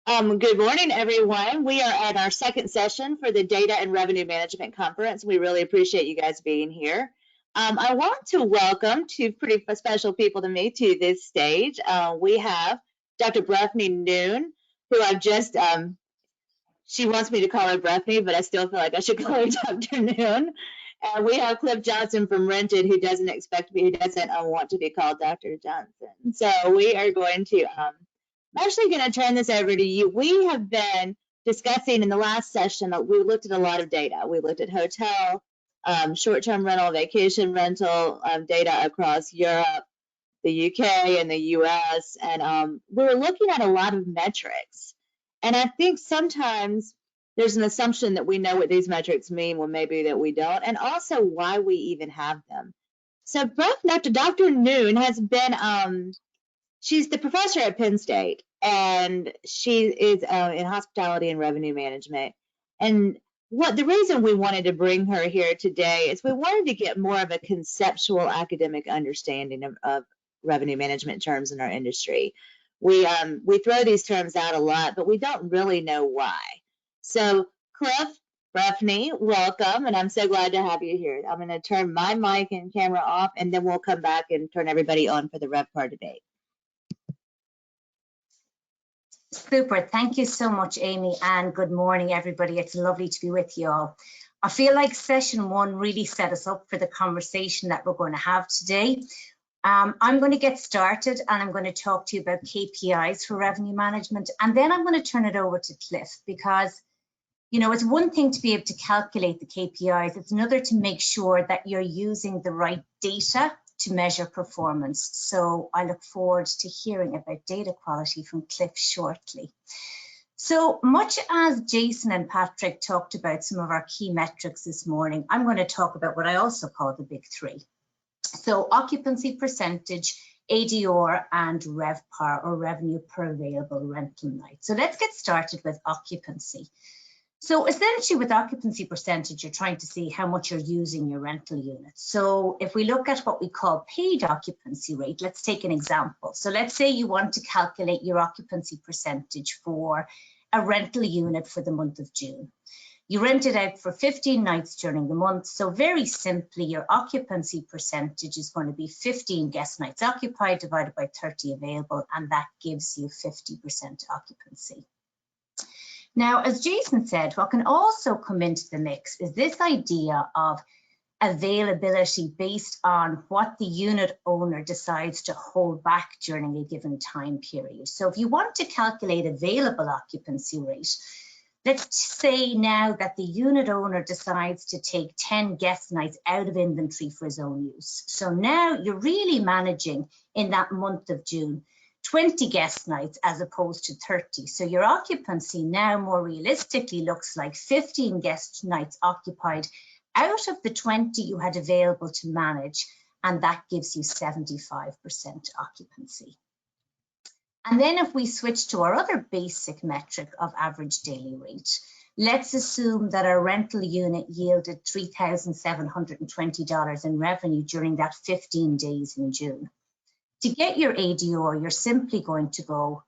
Good morning, everyone. We are at our second session for the Data and Revenue Management Conference. We really appreciate you guys being here. I want to welcome two pretty special people to me to this stage. We have Dr. Breffni Noone, who I've just, she wants me to call her Breffni, but I still feel like I should call her Dr. Noone. And we have Cliff Johnson from Rented, who doesn't want to be called Dr. Johnson. So we are going to, I'm actually going to turn this over to you. We have been discussing in the last session, we looked at a lot of data. We looked at hotel, short-term rental, vacation rental data across Europe, the UK, and the US. And we were looking at a lot of metrics. And I think sometimes there's an assumption that we know what these metrics mean when maybe that we don't, and also why we even have them. So Dr. Noone has been, she's the professor at Penn State, and she is in hospitality and revenue management. And the reason we wanted to bring her here today is we wanted to get more of a conceptual academic understanding of revenue management terms in our industry. We throw these terms out a lot, but we don't really know why. So Cliff, Breffni, welcome, and I'm so glad to have you here. I'm going to turn my mic and camera off, and then we'll come back and turn everybody on for the RevPAR debate. Super. Thank you so much, Amy, and good morning, everybody. It's lovely to be with you all. I feel like session one really set us up for the conversation that we're going to have today. I'm going to get started and I'm going to talk to you about KPIs for revenue management, and then I'm going to turn it over to Cliff, because you know, it's one thing to be able to calculate the KPIs, it's another to make sure that you're using the right data to measure performance. So I look forward to hearing about data quality from Cliff shortly. So much as Jason and Patrick talked about some of our key metrics this morning, I'm going to talk about what I also call the big three. So occupancy percentage, ADR, and RevPAR, or revenue per available rental night. So let's get started with occupancy. So essentially with occupancy percentage, you're trying to see how much you're using your rental units. So if we look at what we call paid occupancy rate, let's take an example. So let's say you want to calculate your occupancy percentage for a rental unit for the month of June. You rent it out for 15 nights during the month. So very simply, your occupancy percentage is going to be 15 guest nights occupied divided by 30 available, and that gives you 50% occupancy. Now, as Jason said, what can also come into the mix is this idea of availability based on what the unit owner decides to hold back during a given time period. So if you want to calculate available occupancy rate, let's say now that the unit owner decides to take 10 guest nights out of inventory for his own use. So now you're really managing in that month of June 20 guest nights as opposed to 30. So your occupancy now more realistically looks like 15 guest nights occupied out of the 20 you had available to manage, and that gives you 75% occupancy. And then if we switch to our other basic metric of average daily rate, let's assume that our rental unit yielded $3,720 in revenue during that 15 days in June. To get your ADR, you're simply going to go,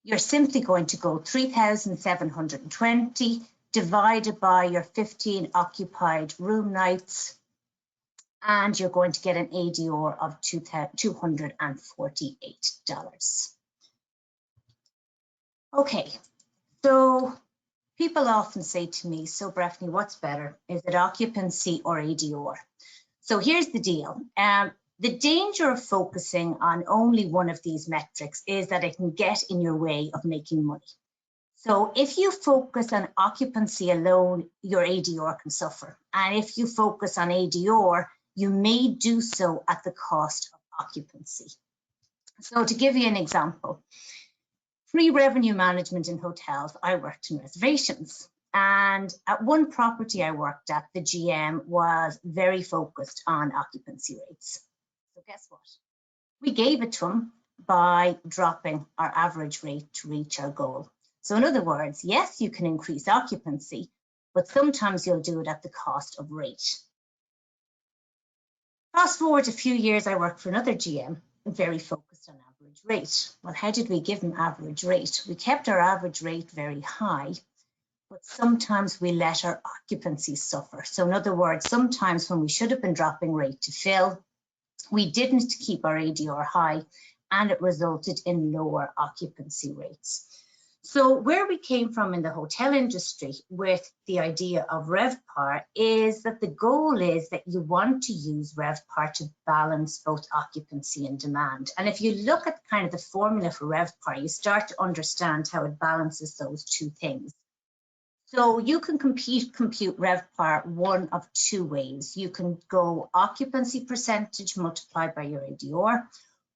you're simply going to go 3,720 divided by your 15 occupied room nights, and you're going to get an ADR of $248. Okay, so people often say to me, so Breffni, what's better? Is it occupancy or ADR? So here's the deal. The danger of focusing on only one of these metrics is that it can get in your way of making money. So if you focus on occupancy alone, your ADR can suffer. And if you focus on ADR, you may do so at the cost of occupancy. So to give you an example, pre-revenue management in hotels, I worked in reservations. And at one property I worked at, the GM was very focused on occupancy rates. So guess what? We gave it to him by dropping our average rate to reach our goal. So in other words, yes, you can increase occupancy, but sometimes you'll do it at the cost of rate. Fast forward a few years, I worked for another GM very focused on average rate. Well, how did we give them average rate? We kept our average rate very high, but sometimes we let our occupancy suffer. So in other words, sometimes when we should have been dropping rate to fill, we didn't keep our ADR high, and it resulted in lower occupancy rates. So where we came from in the hotel industry with the idea of RevPAR is that the goal is that you want to use RevPAR to balance both occupancy and demand. And if you look at kind of the formula for RevPAR, you start to understand how it balances those two things. So you can compute RevPAR one of two ways. You can go occupancy percentage multiplied by your ADR,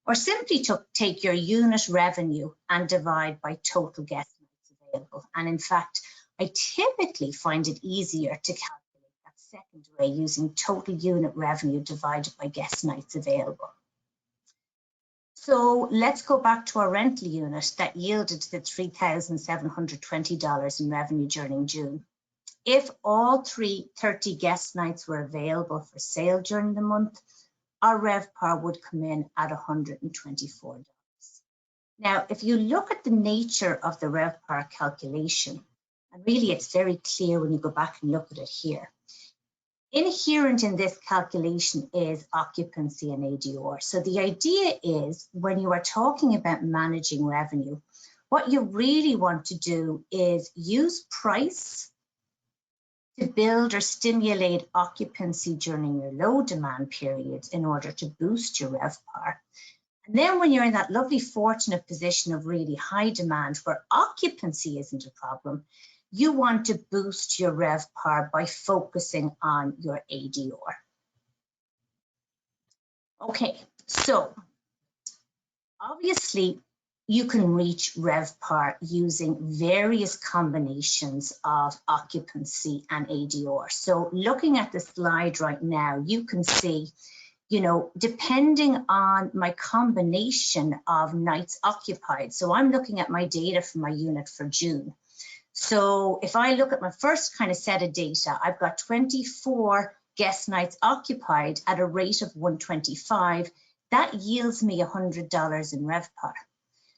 or simply take your unit revenue and divide by total guest nights available. And in fact, I typically find it easier to calculate that second way using total unit revenue divided by guest nights available. So let's go back to our rental unit that yielded the $3,720 in revenue during June. If all 30 guest nights were available for sale during the month, our RevPAR would come in at $124. Now, if you look at the nature of the RevPAR calculation, and really it's very clear when you go back and look at it here, inherent in this calculation is occupancy and ADR. So the idea is when you are talking about managing revenue, what you really want to do is use price to build or stimulate occupancy during your low demand periods in order to boost your RevPAR. And then when you're in that lovely fortunate position of really high demand where occupancy isn't a problem, you want to boost your RevPAR by focusing on your ADR. Okay, so obviously you can reach RevPAR using various combinations of occupancy and ADR. So looking at the slide right now, you can see, you know, depending on my combination of nights occupied. So I'm looking at my data for my unit for June. So if I look at my first kind of set of data, I've got 24 guest nights occupied at a rate of 125. That yields me $100 in RevPAR.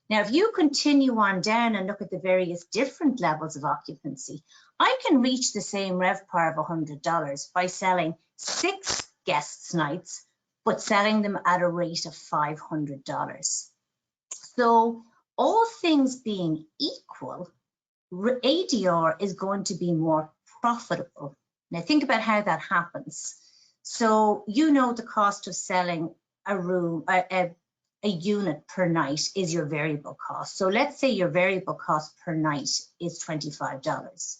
Now, if you continue on down and look at the various different levels of occupancy, I can reach the same RevPAR of $100 by selling 6 guest nights, but selling them at a rate of $500. So all things being equal, ADR is going to be more profitable. Now think about how that happens. So you know the cost of selling a room, a unit per night is your variable cost. So let's say your variable cost per night is $25.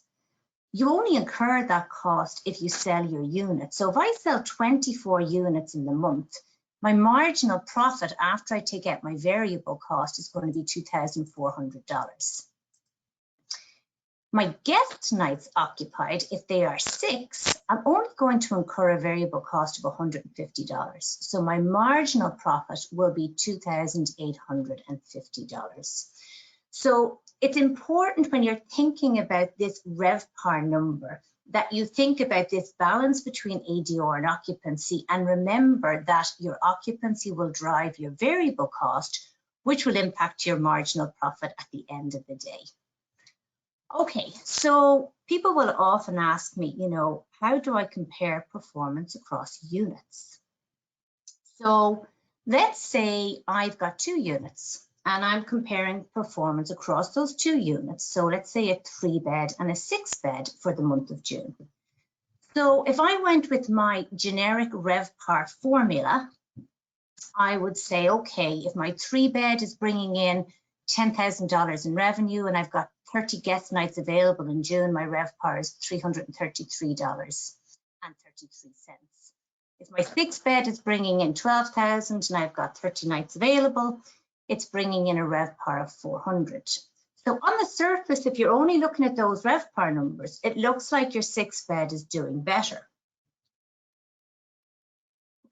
You only incur that cost if you sell your unit. So if I sell 24 units in the month, my marginal profit after I take out my variable cost is going to be $2,400. My guest nights occupied, if they are 6, I'm only going to incur a variable cost of $150. So my marginal profit will be $2,850. So it's important when you're thinking about this RevPAR number that you think about this balance between ADR and occupancy, and remember that your occupancy will drive your variable cost, which will impact your marginal profit at the end of the day. Okay, so people will often ask me, you know, how do I compare performance across units? So let's say I've got 2 units and I'm comparing performance across those 2 units. So let's say a 3-bed and a 6-bed for the month of June. So if I went with my generic RevPAR formula, I would say, okay, if my 3-bed is bringing in $10,000 in revenue and I've got 30 guest nights available in June, my RevPAR is $333.33. If my 6-bed is bringing in $12,000 and I've got 30 nights available, it's bringing in a RevPAR of $400. So on the surface, if you're only looking at those RevPAR numbers, it looks like your 6-bed is doing better.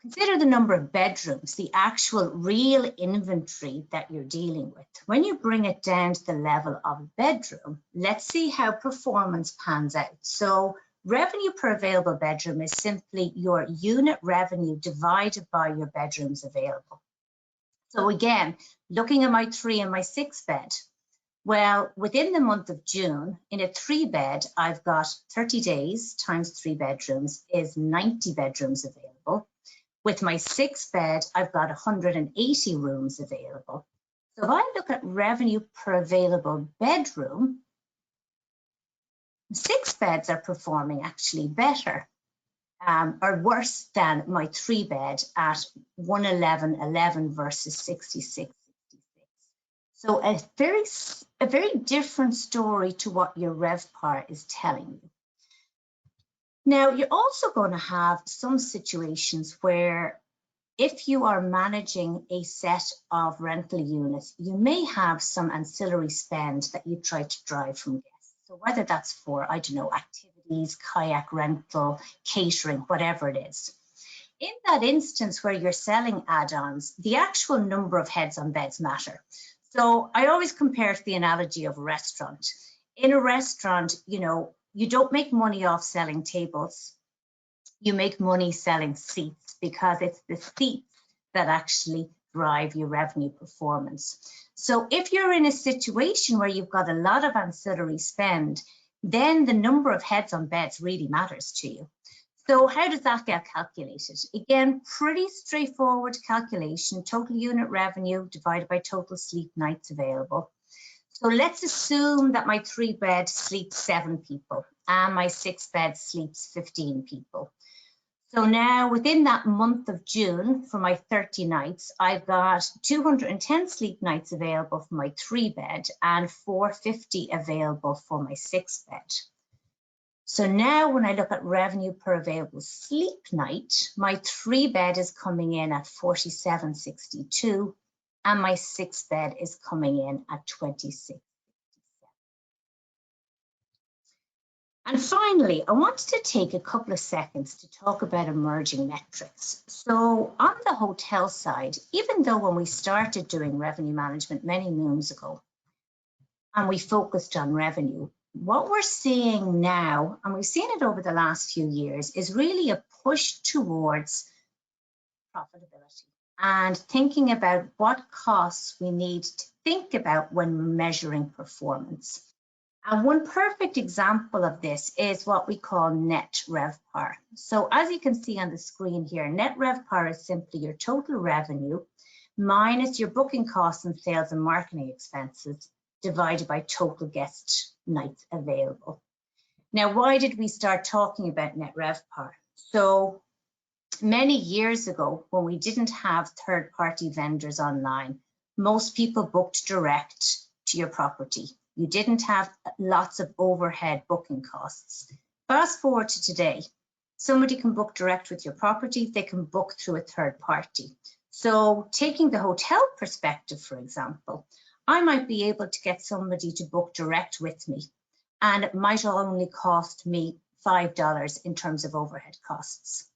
Consider the number of bedrooms, the actual real inventory that you're dealing with. When you bring it down to the level of a bedroom, let's see how performance pans out. So revenue per available bedroom is simply your unit revenue divided by your bedrooms available. So again, looking at my 3 and my 6 bed, well, within the month of June, in a 3 bed, I've got 30 days times 3 bedrooms is 90 bedrooms available. With my 6 bed, I've got 180 rooms available. So if I look at revenue per available bedroom, 6 beds are performing actually better or worse than my 3 bed at 111.11 versus 66.66. So a very different story to what your RevPAR is telling you. Now, you're also going to have some situations where if you are managing a set of rental units, you may have some ancillary spend that you try to drive from guests. So whether that's for, I don't know, activities, kayak rental, catering, whatever it is. In that instance where you're selling add-ons, the actual number of heads on beds matter. So I always compare to the analogy of a restaurant. In a restaurant, you know, you don't make money off selling tables. You make money selling seats because it's the seats that actually drive your revenue performance. So if you're in a situation where you've got a lot of ancillary spend, then the number of heads on beds really matters to you. So how does that get calculated? Again, pretty straightforward calculation, total unit revenue divided by total sleep nights available. So let's assume that my 3 bed sleeps 7 people and my 6 bed sleeps 15 people. So now within that month of June for my 30 nights, I've got 210 sleep nights available for my 3 bed and 450 available for my 6 bed. So now when I look at revenue per available sleep night, my 3 bed is coming in at 47.62 and my 6 bed is coming in at 26.67. And finally, I wanted to take a couple of seconds to talk about emerging metrics. So on the hotel side, even though when we started doing revenue management many moons ago, and we focused on revenue, what we're seeing now, and we've seen it over the last few years, is really a push towards profitability and thinking about what costs we need to think about when we're measuring performance. And one perfect example of this is what we call net RevPAR. So as you can see on the screen here, net RevPAR is simply your total revenue minus your booking costs and sales and marketing expenses divided by total guest nights available. Now, why did we start talking about net RevPAR? So many years ago, when we didn't have third-party vendors online, most people booked direct to your property. You didn't have lots of overhead booking costs. Fast forward to today, somebody can book direct with your property, they can book through a third party. So taking the hotel perspective, for example, I might be able to get somebody to book direct with me, and it might only cost me $5 in terms of overhead costs.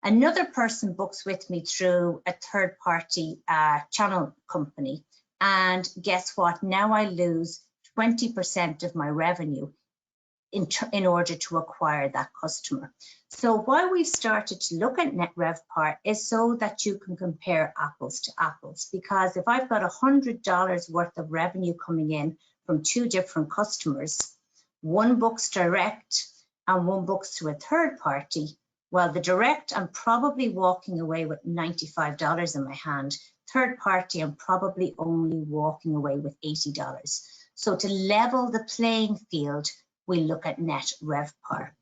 Another person books with me through a third party channel company, and guess what? Now I lose 20% of my revenue in order to acquire that customer. So why we've started to look at net RevPAR is so that you can compare apples to apples, because if I've got $100 worth of revenue coming in from 2 different customers, one books direct and one books to a third party, well, the direct, I'm probably walking away with $95 in my hand. Third party, I'm probably only walking away with $80. So to level the playing field, we look at net RevPAR.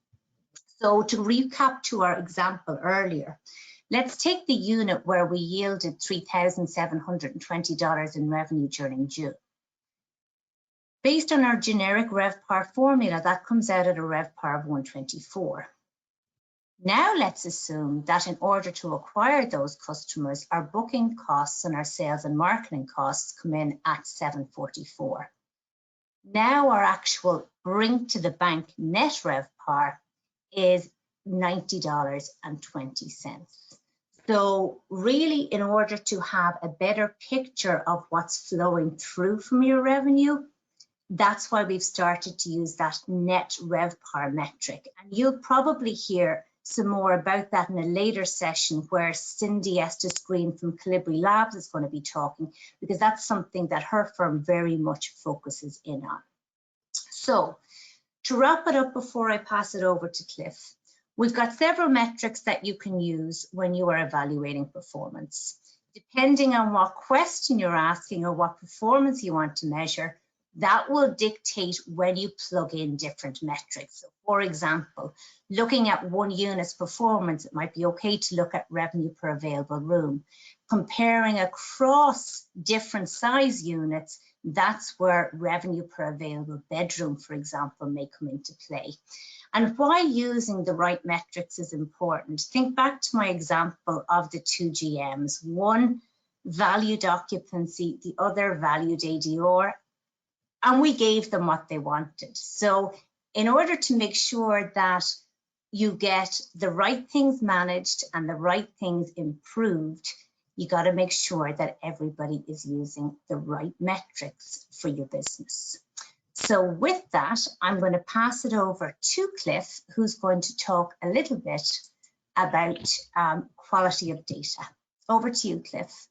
So to recap to our example earlier, let's take the unit where we yielded $3,720 in revenue during June. Based on our generic RevPAR formula, that comes out at a RevPAR of 124. Now let's assume that in order to acquire those customers, our booking costs and our sales and marketing costs come in at 744. Now our actual bring to the bank net RevPAR is $90.20. So really, in order to have a better picture of what's flowing through from your revenue, that's why we've started to use that net RevPAR metric. And you'll probably hear some more about that in a later session where Cindy Estes Green from Calibri Labs is going to be talking, because that's something that her firm very much focuses in on. So to wrap it up before I pass it over to Cliff, we've got several metrics that you can use when you are evaluating performance. Depending on what question you're asking or what performance you want to measure, that will dictate when you plug in different metrics. So for example, looking at one unit's performance, it might be okay to look at revenue per available room. Comparing across different size units, that's where revenue per available bedroom, for example, may come into play. And why using the right metrics is important. Think back to my example of the two GMs, one valued occupancy, the other valued ADR, and we gave them what they wanted. So in order to make sure that you get the right things managed and the right things improved, you got to make sure that everybody is using the right metrics for your business. So with that, I'm going to pass it over to Cliff, who's going to talk a little bit about quality of data. Over to you, Cliff.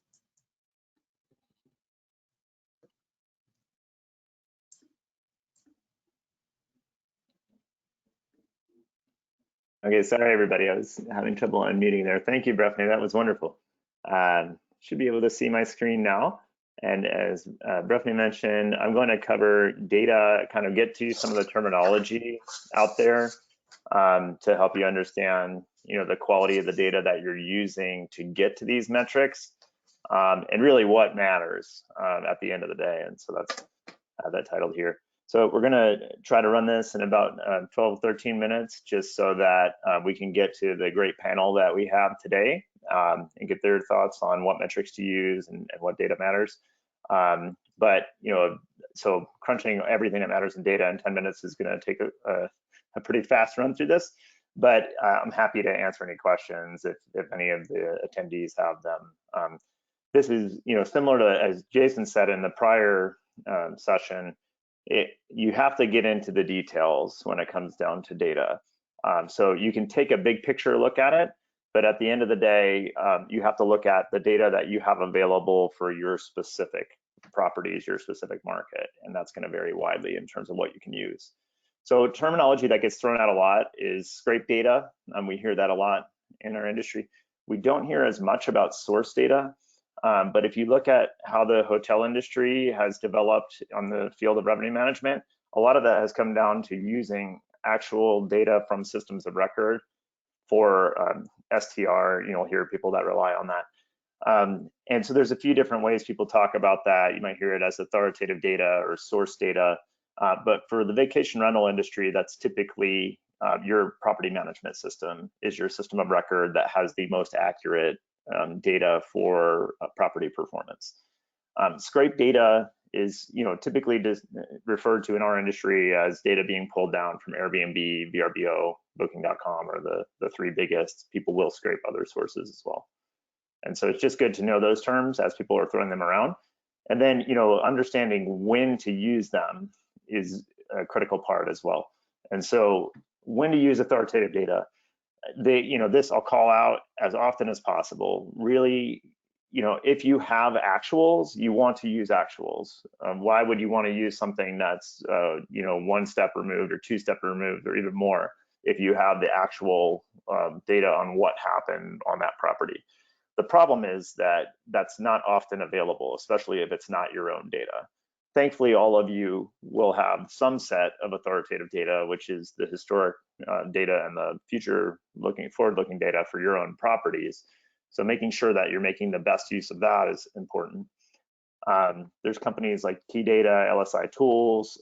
Okay, sorry everybody, I was having trouble unmuting there. Thank you, Breffni, that was wonderful. Should be able to see my screen now. And as Breffni mentioned, I'm going to cover data, kind of get to some of the terminology out there to help you understand, the quality of the data that you're using to get to these metrics, and really what matters at the end of the day. And so that's that titled here. So we're going to try to run this in about 12, 13 minutes, just so that we can get to the great panel that we have today and get their thoughts on what metrics to use and what data matters. But, so crunching everything that matters in data in 10 minutes is going to take a pretty fast run through this. But I'm happy to answer any questions if any of the attendees have them. This is, similar to, as Jason said in the prior session, you have to get into the details when it comes down to data. So you can take a big picture look at it, but at the end of the day, you have to look at the data that you have available for your specific properties, your specific market, and that's going to vary widely in terms of what you can use. So terminology that gets thrown out a lot is scrape data, and we hear that a lot in our industry. We don't hear as much about source data. But if you look at how the hotel industry has developed on the field of revenue management, a lot of that has come down to using actual data from systems of record for STR. You'll hear people that rely on that. And so there's a few different ways people talk about that. You might hear it as authoritative data or source data. But for the vacation rental industry, that's typically your property management system is your system of record that has the most accurate data for property performance. Scrape data is, typically referred to in our industry as data being pulled down from Airbnb, VRBO, Booking.com, or the three biggest. People will scrape other sources as well. And so it's just good to know those terms as people are throwing them around. And then, understanding when to use them is a critical part as well. And so when to use authoritative data, this I'll call out as often as possible. Really, if you have actuals, you want to use actuals. Why would you want to use something that's, one step removed or two step removed or even more if you have the actual data on what happened on that property? The problem is that that's not often available, especially if it's not your own data. Thankfully, all of you will have some set of authoritative data, which is the historic data and the forward-looking data for your own properties. So making sure that you're making the best use of that is important. There's companies like Key Data, LSI Tools,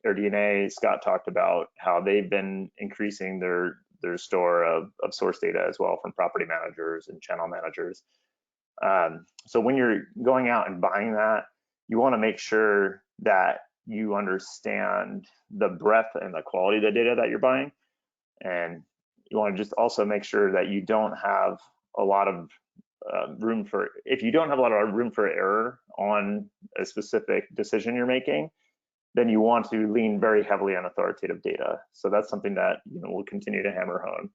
AirDNA. Scott talked about how they've been increasing their store of source data as well from property managers and channel managers. So when you're going out and buying that, you want to make sure that you understand the breadth and the quality of the data that you're buying. And you want to just also make sure that you don't have a lot of room for error on a specific decision you're making, then you want to lean very heavily on authoritative data. So that's something that we'll continue to hammer home.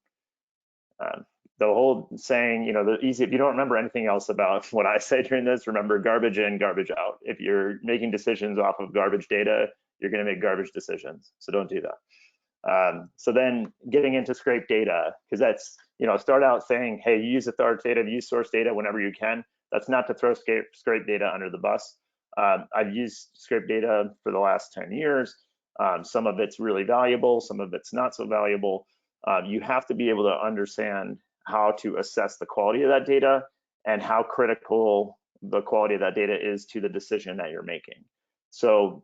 The whole saying, you know, if you don't remember anything else about what I say during this, remember garbage in, garbage out. If you're making decisions off of garbage data, you're going to make garbage decisions. So don't do that. So then getting into scrape data, because that's, you know, start out saying, hey, use authoritative, use source data whenever you can. That's not to throw scrape data under the bus. I've used scrape data for the last 10 years. Some of it's really valuable, some of it's not so valuable. You have to be able to understand how to assess the quality of that data and how critical the quality of that data is to the decision that you're making. So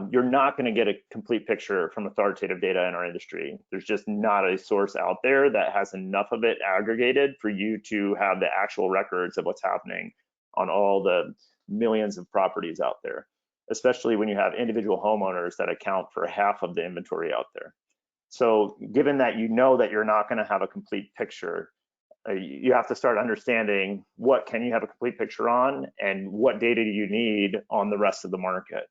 you're not going to get a complete picture from authoritative data in our industry. There's just not a source out there that has enough of it aggregated for you to have the actual records of what's happening on all the millions of properties out there, especially when you have individual homeowners that account for half of the inventory out there. So given that you know that you're not going to have a complete picture, you have to start understanding what can you have a complete picture on and what data do you need on the rest of the market.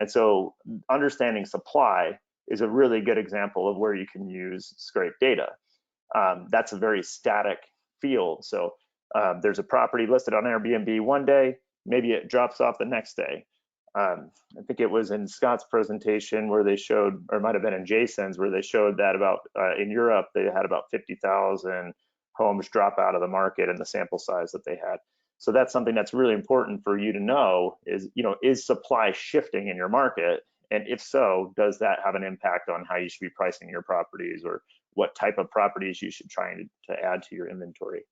And so understanding supply is a really good example of where you can use scrape data. That's a very static field. So there's a property listed on Airbnb one day, maybe it drops off the next day. I think it was in Scott's presentation where they showed, or it might have been in Jason's, where they showed that about in Europe, they had about 50,000 homes drop out of the market in the sample size that they had. So that's something that's really important for you to know is, you know, is supply shifting in your market? And if so, does that have an impact on how you should be pricing your properties or what type of properties you should try to add to your inventory?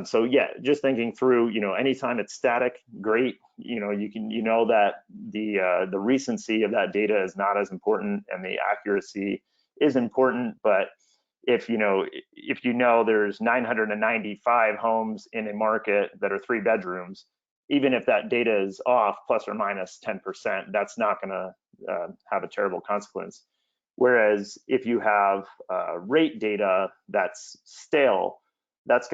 So yeah, just thinking through, you know, anytime it's static, great. You know, you know that the recency of that data is not as important and the accuracy is important. But if you know there's 995 homes in a market that are 3 bedrooms, even if that data is off plus or minus 10%, that's not going to have a terrible consequence. Whereas if you have rate data that's stale, that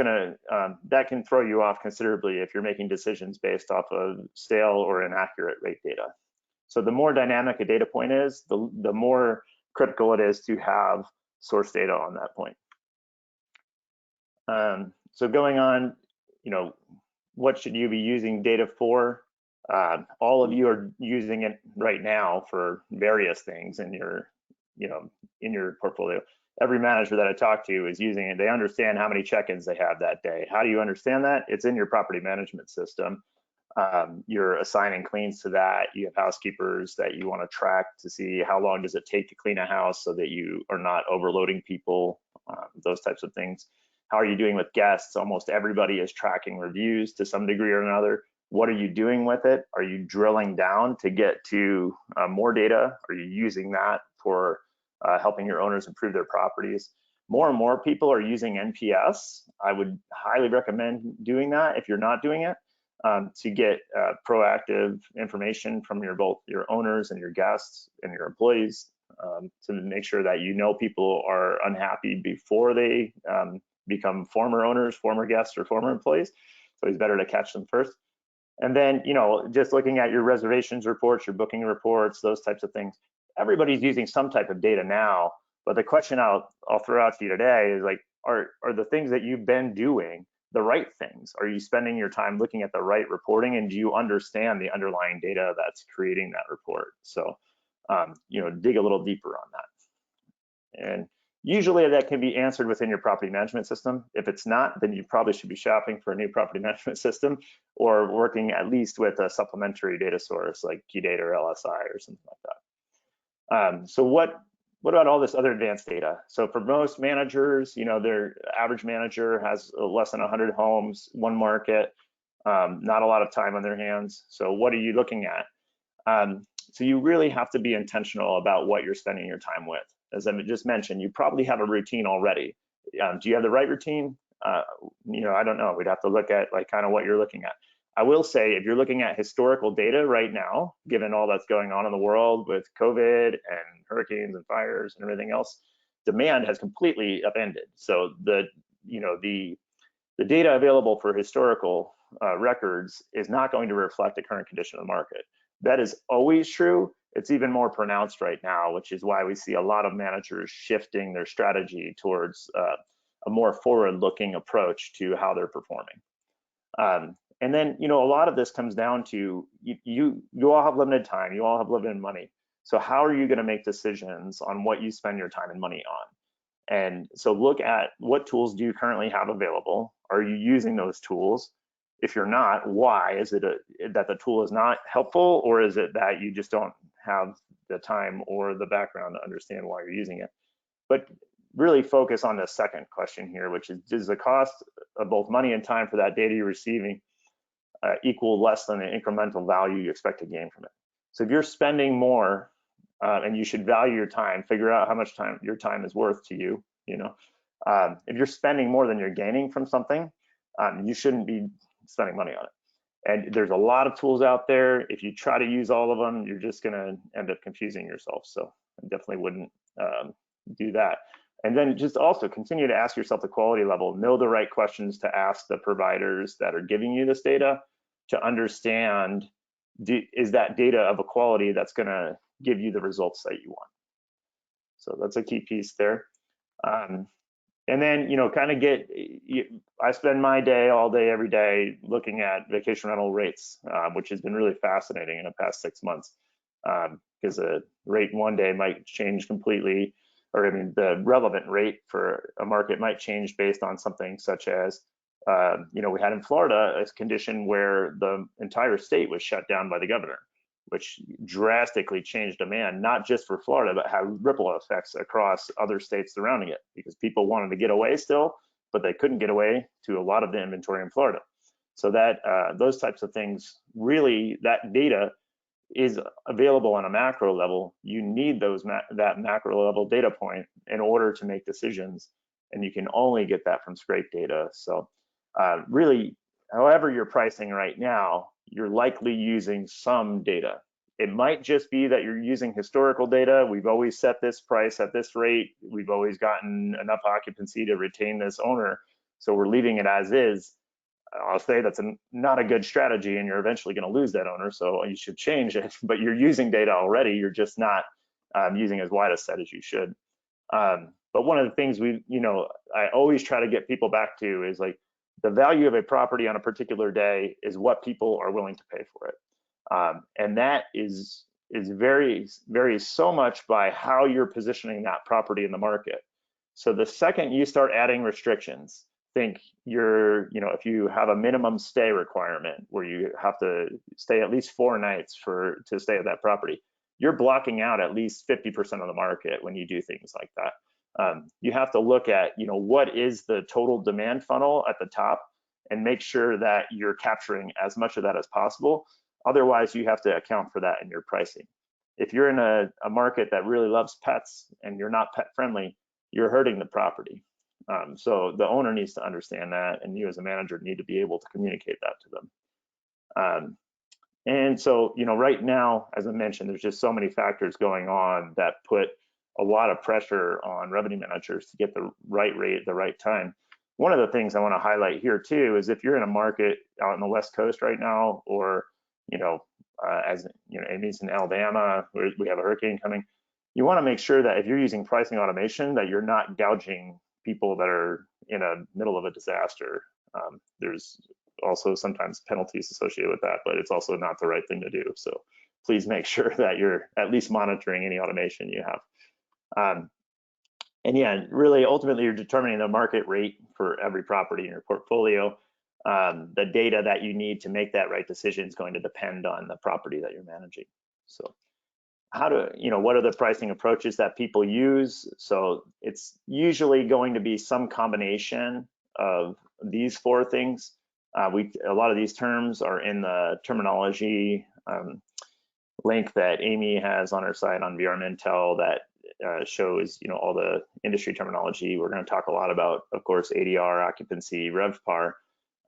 can throw you off considerably if you're making decisions based off of stale or inaccurate rate data. So the more dynamic a data point is, the more critical it is to have source data on that point. So going on, you know, what should you be using data for? All of you are using it right now for various things in your, you know, in your portfolio. Every manager that I talk to is using it. They understand how many check-ins they have that day. How do you understand that? It's in your property management system. You're assigning cleans to that. You have housekeepers that you want to track to see how long does it take to clean a house so that you are not overloading people, those types of things. How are you doing with guests? Almost everybody is tracking reviews to some degree or another. What are you doing with it? Are you drilling down to get to more data? Are you using that for helping your owners improve their properties? More and more people are using NPS. I would highly recommend doing that if you're not doing it, to get proactive information from both your owners and your guests and your employees, to make sure that you know people are unhappy before they become former owners, former guests, or former employees. So it's better to catch them first. And then, you know, just looking at your reservations reports, your booking reports, those types of things. Everybody's using some type of data now, but the question I'll throw out to you today is like, are the things that you've been doing the right things? Are you spending your time looking at the right reporting, and do you understand the underlying data that's creating that report? So, you know, dig a little deeper on that. And usually that can be answered within your property management system. If it's not, then you probably should be shopping for a new property management system or working at least with a supplementary data source like QData or LSI or something like that. So what about all this other advanced data? So for most managers, you know, their average manager has less than 100 homes, one market, not a lot of time on their hands. So what are you looking at? So you really have to be intentional about what you're spending your time with. As I just mentioned, you probably have a routine already. Do you have the right routine? You know, I don't know. We'd have to look at like kind of what you're looking at. I will say, if you're looking at historical data right now, given all that's going on in the world with COVID and hurricanes and fires and everything else, demand has completely upended. So the data available for historical records is not going to reflect the current condition of the market. That is always true. It's even more pronounced right now, which is why we see a lot of managers shifting their strategy towards a more forward-looking approach to how they're performing. And then, a lot of this comes down to you all have limited time, you all have limited money. So how are you going to make decisions on what you spend your time and money on? And so look at what tools do you currently have available? Are you using those tools? If you're not, why? Is it that the tool is not helpful, or is it that you just don't have the time or the background to understand why you're using it? But really focus on the second question here, which is, does the cost of both money and time for that data you're receiving equal less than the incremental value you expect to gain from it? So if you're spending more, and you should value your time, figure out how much time your time is worth to you. If you're spending more than you're gaining from something, you shouldn't be spending money on it. And there's a lot of tools out there. If you try to use all of them, you're just going to end up confusing yourself. So I definitely wouldn't do that. And then just also continue to ask yourself the quality level. Know the right questions to ask the providers that are giving you this data to understand, is that data of a quality that's going to give you the results that you want. So that's a key piece there. And then, kind of I spend my day all day, every day looking at vacation rental rates, which has been really fascinating in the past 6 months, because a rate one day might change completely, or the relevant rate for a market might change based on something such as, we had in Florida a condition where the entire state was shut down by the governor, which drastically changed demand, not just for Florida, but had ripple effects across other states surrounding it, because people wanted to get away still, but they couldn't get away to a lot of the inventory in Florida. So that those types of things, really, that data is available on a macro level. You need that macro level data point in order to make decisions, and you can only get that from scrape data. So really, however you're pricing right now, you're likely using some data. It might just be that you're using historical data. We've always set this price at this rate. We've always gotten enough occupancy to retain this owner, so we're leaving it as is. I'll say that's not a good strategy, and you're eventually going to lose that owner, so you should change it. But you're using data already. You're just not using as wide a set as you should. But one of the things I always try to get people back to is, like, the value of a property on a particular day is what people are willing to pay for it. And that varies so much by how you're positioning that property in the market. So the second you start adding restrictions, think if you have a minimum stay requirement where you have to stay at least 4 nights to stay at that property, you're blocking out at least 50% of the market when you do things like that. You have to look at, what is the total demand funnel at the top, and make sure that you're capturing as much of that as possible. Otherwise, you have to account for that in your pricing. If you're in a market that really loves pets and you're not pet friendly, you're hurting the property. So the owner needs to understand that, and you as a manager need to be able to communicate that to them. And so, right now, as I mentioned, there's just so many factors going on that put a lot of pressure on revenue managers to get the right rate at the right time. One of the things I want to highlight here too is, if you're in a market out on the West Coast right now, or as Amy's in Alabama, where we have a hurricane coming, you want to make sure that if you're using pricing automation, that you're not gouging people that are in the middle of a disaster. There's also sometimes penalties associated with that, but it's also not the right thing to do. So please make sure that you're at least monitoring any automation you have. And yeah, really, ultimately, you're determining the market rate for every property in your portfolio. The data that you need to make that right decision is going to depend on the property that you're managing. So what are the pricing approaches that people use? So it's usually going to be some combination of these 4 things. A lot of these terms are in the terminology link that Amy has on her site on VR Mintel that shows all the industry terminology. We're going to talk a lot about, of course, ADR, occupancy, RevPAR,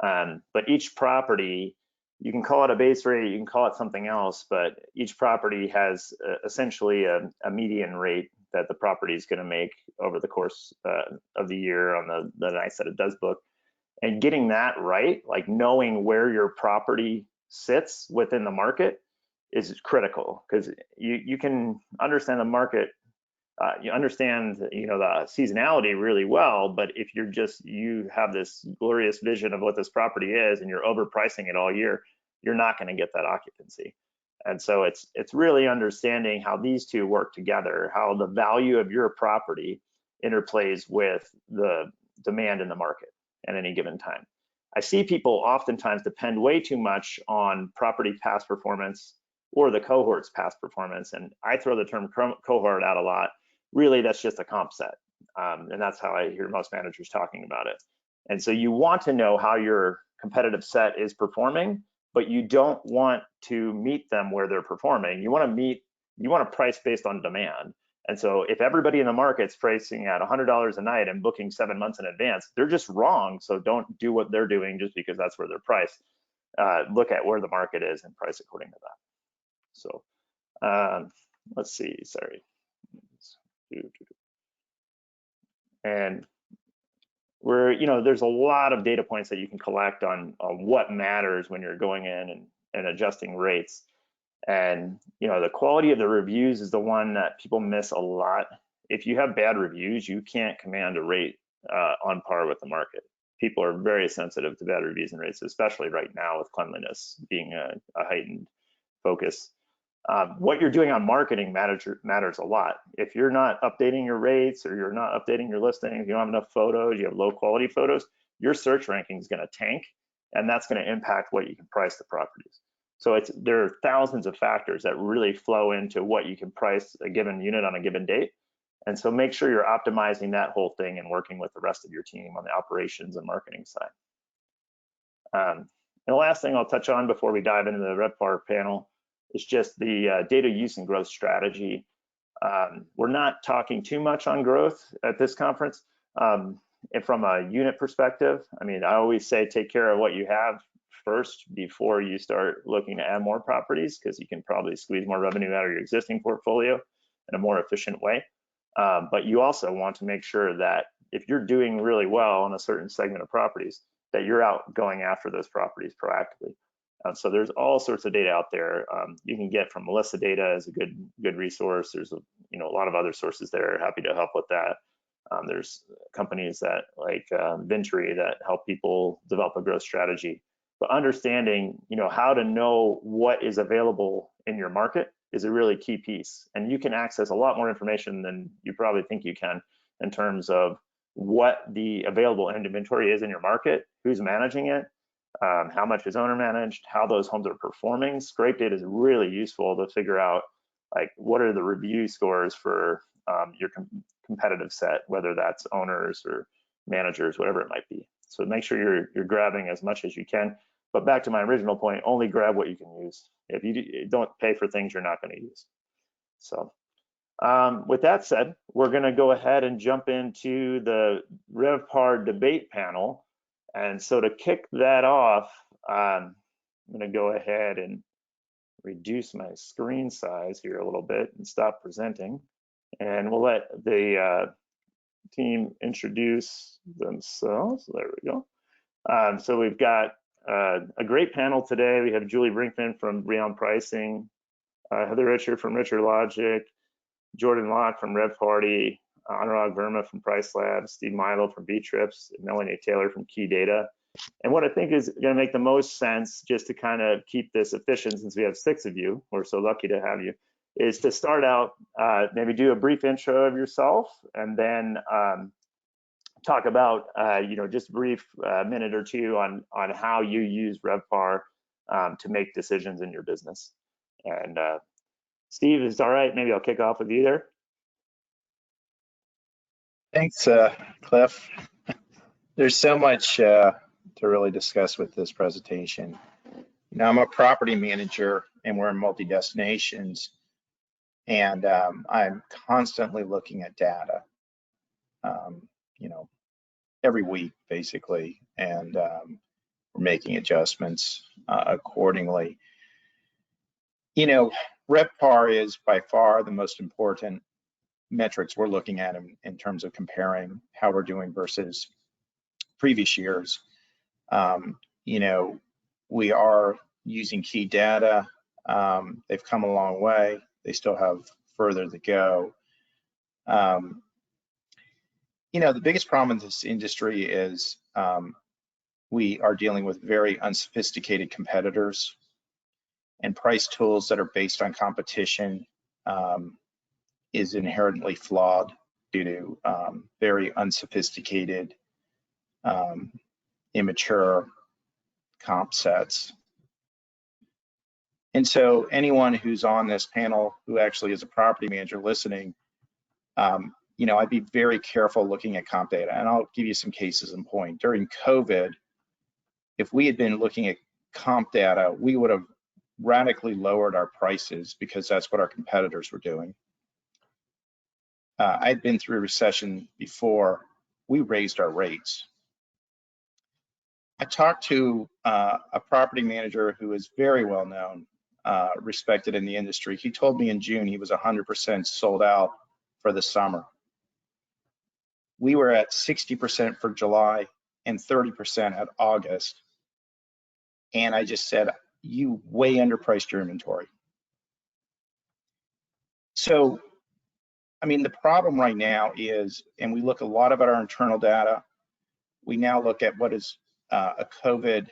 but each property, you can call it a base rate, you can call it something else, but each property has essentially a median rate that the property is going to make over the course of the year on the nights that it does book. And getting that right, like knowing where your property sits within the market, is critical, because you can understand the market you understand, the seasonality really well, but if you have this glorious vision of what this property is and you're overpricing it all year, you're not going to get that occupancy. And so it's really understanding how these two work together, how the value of your property interplays with the demand in the market at any given time. I see people oftentimes depend way too much on property past performance or the cohort's past performance, and I throw the term cohort out a lot. Really, that's just a comp set, and that's how I hear most managers talking about it. And so you want to know how your competitive set is performing, but you don't want to meet them where they're performing. You want to price based on demand. And so if everybody in the market's pricing at $100 a night and booking 7 months in advance, they're just wrong. So don't do what they're doing just because that's where they're priced. Look at where the market is and price according to that. So let's see, sorry. And there's a lot of data points that you can collect on what matters when you're going in and adjusting rates. And the quality of the reviews is the one that people miss a lot. If you have bad reviews, you can't command a rate on par with the market. People are very sensitive to bad reviews and rates, especially right now with cleanliness being a heightened focus. What you're doing on marketing matters a lot. If you're not updating your rates or you're not updating your listings, you don't have enough photos, you have low quality photos, your search ranking is going to tank, and that's going to impact what you can price the properties. So there are thousands of factors that really flow into what you can price a given unit on a given date. And so make sure you're optimizing that whole thing and working with the rest of your team on the operations and marketing side. And the last thing I'll touch on before we dive into the RevPAR panel is just the data use and growth strategy. We're not talking too much on growth at this conference. And from a unit perspective, I always say take care of what you have first before you start looking to add more properties, because you can probably squeeze more revenue out of your existing portfolio in a more efficient way. But you also want to make sure that if you're doing really well on a certain segment of properties, that you're out going after those properties proactively. So there's all sorts of data out there. You can get from Melissa Data as a good resource. There's a lot of other sources there. Happy to help with that. There's companies that like Venturi that help people develop a growth strategy. But understanding how to know what is available in your market is a really key piece. And you can access a lot more information than you probably think you can in terms of what the available inventory is in your market, who's managing it, how much is owner managed, how those homes are performing. Scrape data is really useful to figure out like what are the review scores for your competitive set, whether that's owners or managers, whatever it might be. So make sure you're grabbing as much as you can. But back to my original point, only grab what you can use. If you don't pay for things you're not going to use. So with that said, we're going to go ahead and jump into the RevPAR debate panel. And so to kick that off, I'm going to go ahead and reduce my screen size here a little bit and stop presenting. And we'll let the team introduce themselves. There we go. So we've got a great panel today. We have Julie Brinkman from Breon Pricing, Heather Richard from Richard Logic, Jordan Locke from RevParty, Anurag Verma from Price Labs, Steve Milo from B-Trips, and Melanie Taylor from Key Data. And what I think is going to make the most sense, just to kind of keep this efficient, since we have 6 of you, we're so lucky to have you, is to start out, maybe do a brief intro of yourself, and then talk about, just a brief minute or two on how you use RevPAR to make decisions in your business. And Steve, is it all right? Maybe I'll kick off with you there. Thanks, Cliff. There's so much to really discuss with this presentation. I'm a property manager and we're in multi-destinations, and I'm constantly looking at data, every week basically, and we're making adjustments accordingly. RevPAR is by far the most important metrics we're looking at in terms of comparing how we're doing versus previous years. We are using Key Data. They've come a long way. They still have further to go. You know, the biggest problem in this industry is we are dealing with very unsophisticated competitors, and price tools that are based on competition is inherently flawed due to very unsophisticated, immature comp sets. And so anyone who's on this panel who actually is a property manager listening, you know, I'd be very careful looking at comp data. And I'll give you some cases in point. During COVID, if we had been looking at comp data, we would have radically lowered our prices because that's what our competitors were doing. I'd been through a recession before. We raised our rates. I talked to a property manager who is very well known, respected in the industry. He told me in June he was 100% sold out for the summer. We were at 60% for July and 30% at August. And I just said, you way underpriced your inventory. So, I mean, the problem right now is, and we look a lot at our internal data, we now look at what is a COVID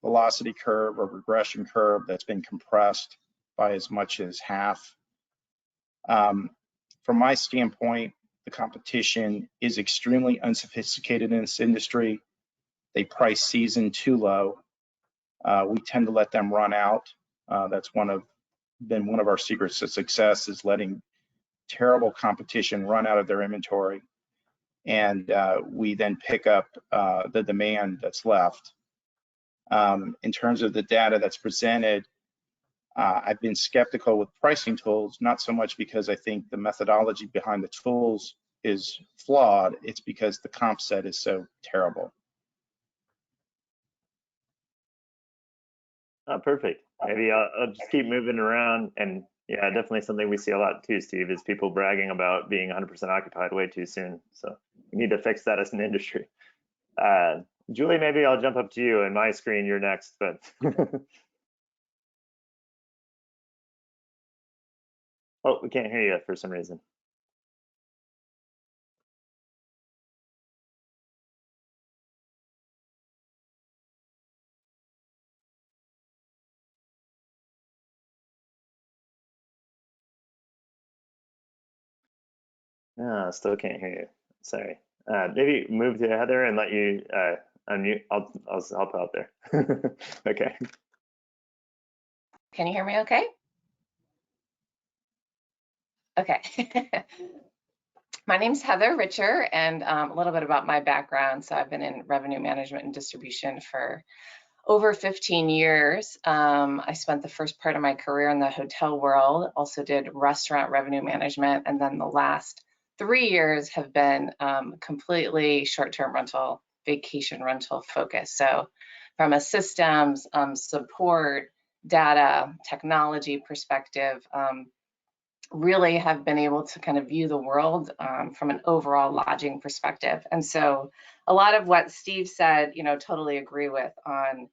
velocity curve or regression curve that's been compressed by as much as half. From my standpoint, the competition is extremely unsophisticated in this industry. They price season too low. We tend to let them run out. That's been one of our secrets to success, is letting terrible competition run out of their inventory. And we then pick up the demand that's left. In terms of the data that's presented, I've been skeptical with pricing tools, not so much because I think the methodology behind the tools is flawed, it's because the comp set is so terrible. Oh, perfect. Maybe I'll just keep moving around. And yeah, definitely something we see a lot too, Steve, is people bragging about being 100% occupied way too soon. So we need to fix that as an industry. Julie, maybe I'll jump up to you. In my screen, you're next, but. Oh, we can't hear you for some reason. No, still can't hear you. Sorry. Maybe move to Heather and let you unmute. I'll help out there. Okay. Can you hear me okay? Okay. My name's Heather Richer, and a little bit about my background. So I've been in revenue management and distribution for over 15 years. I spent the first part of my career in the hotel world, also did restaurant revenue management, and then the last 3 years have been completely short-term rental, vacation rental focused. So from a systems, support, data, technology perspective, really have been able to kind of view the world from an overall lodging perspective. And so a lot of what Steve said, you know, totally agree with on,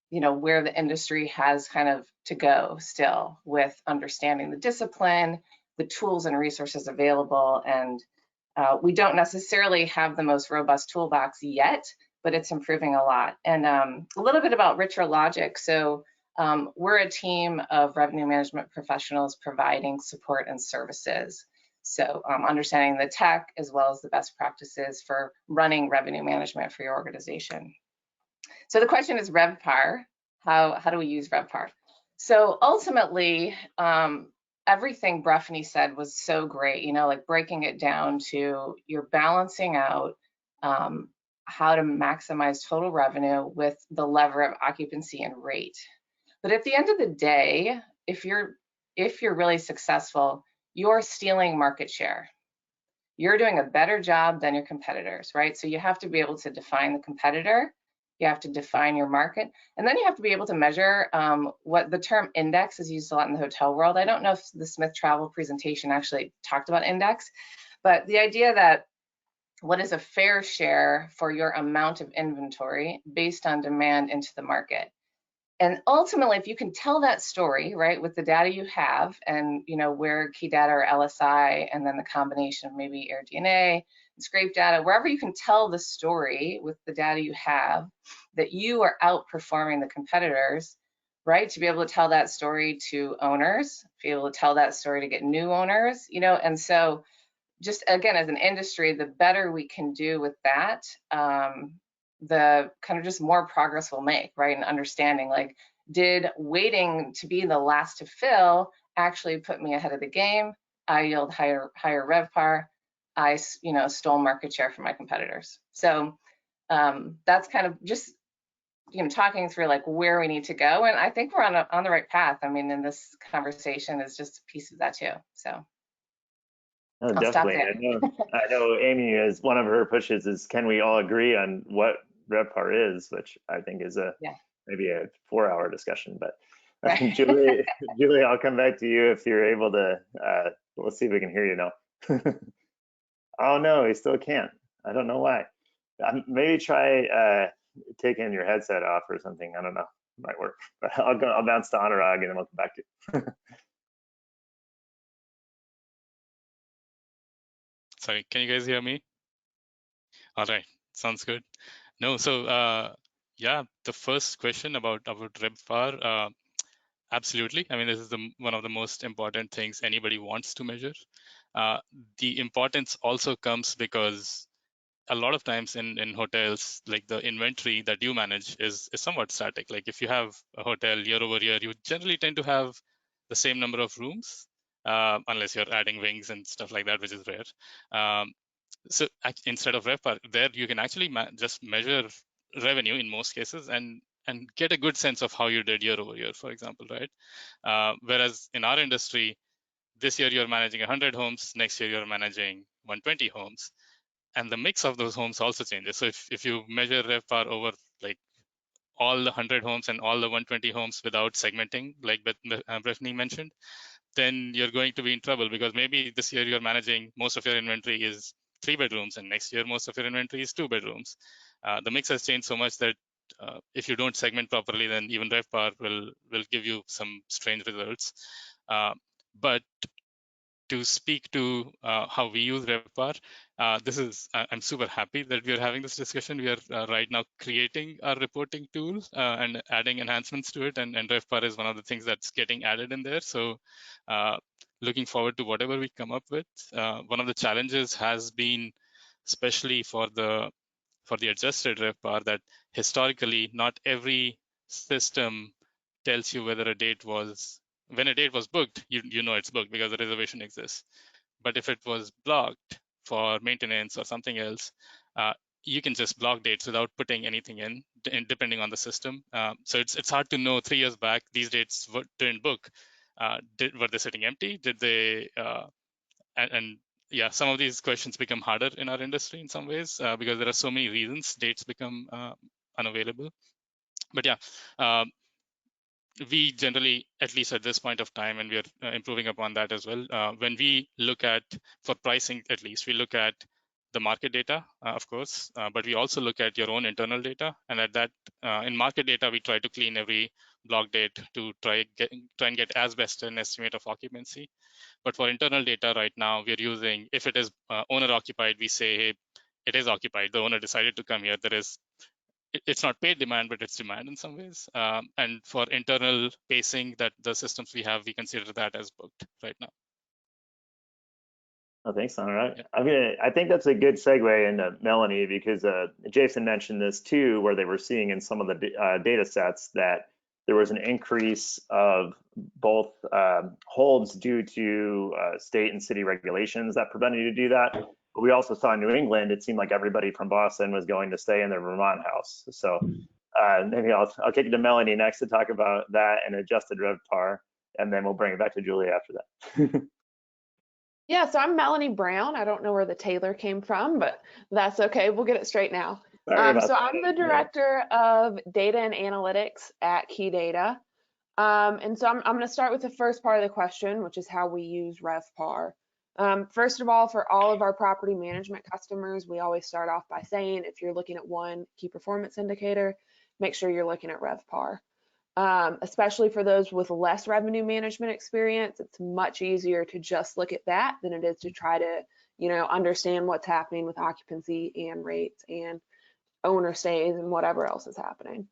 you know, where the industry has kind of to go still with understanding the discipline, the tools and resources available. And we don't necessarily have the most robust toolbox yet, but it's improving a lot. And a little bit about Richer Logic. So we're a team of revenue management professionals providing support and services. So understanding the tech as well as the best practices for running revenue management for your organization. So the question is RevPAR. How do we use RevPAR? So ultimately, everything Breffni said was so great, you know, like breaking it down to you're balancing out how to maximize total revenue with the lever of occupancy and rate. But at the end of the day, if you're really successful, you're stealing market share. You're doing a better job than your competitors, right? So you have to be able to define the competitor, you have to define your market, and then you have to be able to measure what the term index is used a lot in the hotel world. I don't know if the Smith Travel presentation actually talked about index, but the idea that what is a fair share for your amount of inventory based on demand into the market. And ultimately, if you can tell that story, right, with the data you have and, where key data or LSI, and then the combination of maybe AirDNA and scrape data, wherever you can tell the story with the data you have, that you are outperforming the competitors, right, to be able to tell that story to owners, be able to tell that story to get new owners, and so just again, as an industry, the better we can do with that, the kind of just more progress we'll make, right? And understanding, like, did waiting to be the last to fill actually put me ahead of the game? I yield higher RevPAR. I, stole market share from my competitors. So that's kind of just, talking through like where we need to go. And I think we're on the right path. I mean, in this conversation is just a piece of that too. So. No, I'll stop definitely. there. I know Amy, is one of her pushes is, can we all agree on what RevPAR is, which I think is maybe a 4-hour discussion. But Right. Julie, I'll come back to you if you're able to. Let's see if we can hear you now. Oh no, he still can't. I don't know why. Maybe try taking your headset off or something. I don't know. Might work. But I'll bounce to Anurag and then we'll come back to you. Sorry, can you guys hear me? All right, sounds good. No, so yeah, the first question about RevPAR, absolutely. I mean, this is one of the most important things anybody wants to measure. The importance also comes because a lot of times in hotels, like the inventory that you manage is somewhat static. Like if you have a hotel year over year, you generally tend to have the same number of rooms, unless you're adding wings and stuff like that, which is rare. So instead of RevPAR, there you can actually just measure revenue in most cases and get a good sense of how you did year over year, for example, right? Whereas in our industry, this year you're managing 100 homes, next year you're managing 120 homes, and the mix of those homes also changes. So if you measure RevPAR over like all the 100 homes and all the 120 homes without segmenting, like Breffni mentioned, then you're going to be in trouble, because maybe this year you're managing most of your inventory is 3 bedrooms, and next year most of your inventory is 2 bedrooms. The mix has changed so much that if you don't segment properly, then even RevPAR will give you some strange results. But to speak to how we use RevPAR, I'm super happy that we are having this discussion. We are right now creating our reporting tool and adding enhancements to it, and RevPAR is one of the things that's getting added in there. So looking forward to whatever we come up with. One of the challenges has been, especially for the adjusted RevPAR, that historically not every system tells you whether when a date was booked, you know it's booked because the reservation exists. But if it was blocked for maintenance or something else, you can just block dates without putting anything in depending on the system. So it's hard to know 3 years back, these dates didn't book. Were they sitting empty? Did they, and yeah, some of these questions become harder in our industry in some ways because there are so many reasons dates become unavailable. But yeah, we generally, at least at this point of time, and we are improving upon that as well. When we look at, for pricing at least, we look at the market data, of course, but we also look at your own internal data. And at that, in market data, we try to clean every block date to try and get as best an estimate of occupancy. But for internal data right now, we're using, if it is owner occupied, we say, hey, it is occupied. The owner decided to come here. It's not paid demand, but it's demand in some ways. And for internal pacing that the systems we have, we consider that as booked right now. Oh, thanks, Anurag. Yeah. I think that's a good segue into Melanie, because Jason mentioned this too, where they were seeing in some of the data sets that there was an increase of both holds due to state and city regulations that prevented you to do that. But we also saw in New England, it seemed like everybody from Boston was going to stay in their Vermont house. So maybe I'll kick it to Melanie next to talk about that and adjusted RevPAR, and then we'll bring it back to Julie after that. Yeah, so I'm Melanie Brown. I don't know where the Taylor came from, but that's okay. We'll get it straight now. So I'm the director of data and analytics at Key Data. And so I'm going to start with the first part of the question, which is how we use RevPAR. First of all, for all of our property management customers, we always start off by saying, if you're looking at one key performance indicator, make sure you're looking at RevPAR. Especially for those with less revenue management experience, it's much easier to just look at that than it is to try to, understand what's happening with occupancy and rates and owner stays and whatever else is happening.